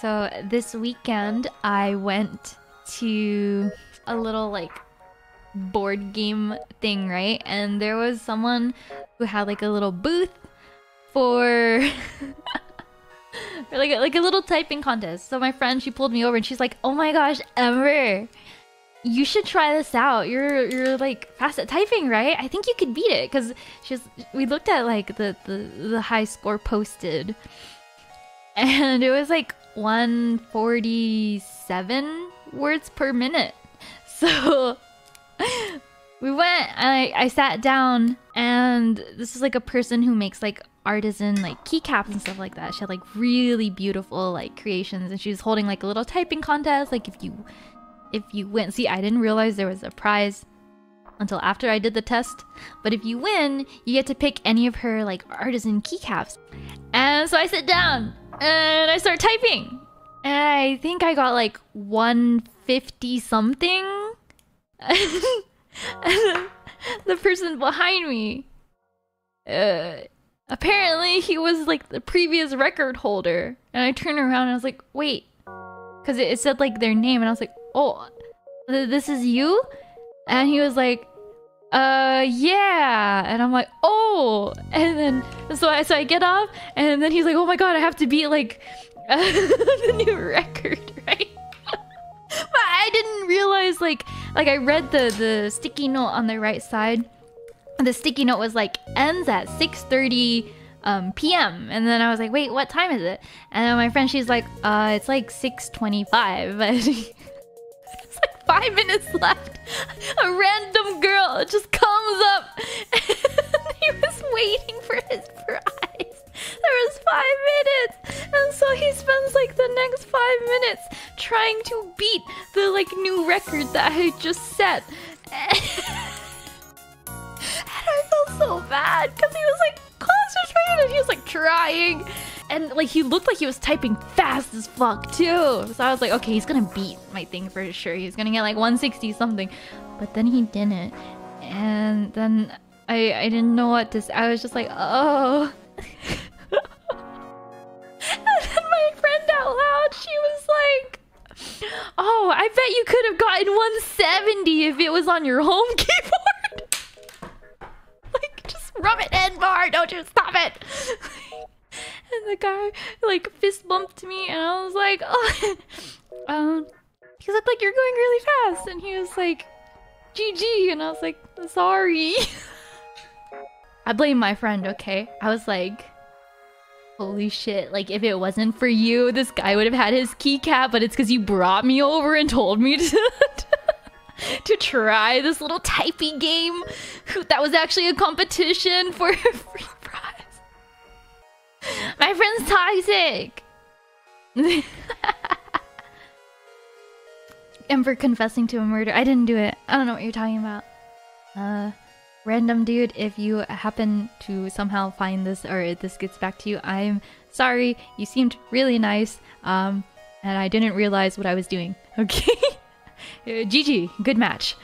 So this weekend I went to a little like board game thing, right? And there was someone who had like a little booth for for like a little typing contest. So my friend, she pulled me over and she's like, "Oh my gosh, Ember, you should try this out. You're like fast at typing, right? I think you could beat it." Because we looked at like the high score posted, and it was like 147 words per minute. So we went and I sat down, and this is like a person who makes like artisan like keycaps and stuff like that. She had like really beautiful like creations, and she was holding like a little typing contest. Like if you win, see, I didn't realize there was a prize until after I did the test. But if you win, you get to pick any of her like artisan keycaps. And so I sit down and I start typing, and I think I got like 150 something. And the person behind me, apparently he was like the previous record holder. And I turned around and I was like, wait, because it said like their name, and I was like, oh, this is you? And he was like, yeah. And I'm like, oh. And then so I get off, and then he's like, oh my god, I have to beat like the new record, right? But I didn't realize like I read the sticky note on the right side. The sticky note was like ends at 6:30 p.m. And then I was like, wait, what time is it? And then my friend, she's like, it's like 6:25. It's like 5 minutes left. A random girl just comes up, and he was waiting for his prize. There was 5 minutes, and so he spends like the next 5 minutes trying to beat the like new record that I just set. And I felt so bad because he was like concentrated and he was like trying, and like he looked like he was typing fast as fuck too. So I was like, okay, he's gonna beat my thing for sure. He's gonna get like 160 something, but then he didn't, and then I didn't know what to say. I was just like, oh. And then my friend out loud, she was like, oh, I bet you could have gotten 170 if it was on your home keyboard. Like, just rub it in more, don't you stop it. And the guy like fist bumped me, and I was like, oh, he looked like you're going really fast, and he was like, GG, and I was like, sorry. I blame my friend, okay? I was like, holy shit, like if it wasn't for you, this guy would have had his keycap, but it's because you brought me over and told me to try this little typey game that was actually a competition for a free prize. My friend's toxic. Ember confessing to a murder. I didn't do it. I don't know what you're talking about. Random dude, if you happen to somehow find this, or this gets back to you, I'm sorry. You seemed really nice, and I didn't realize what I was doing. Okay? GG, good match.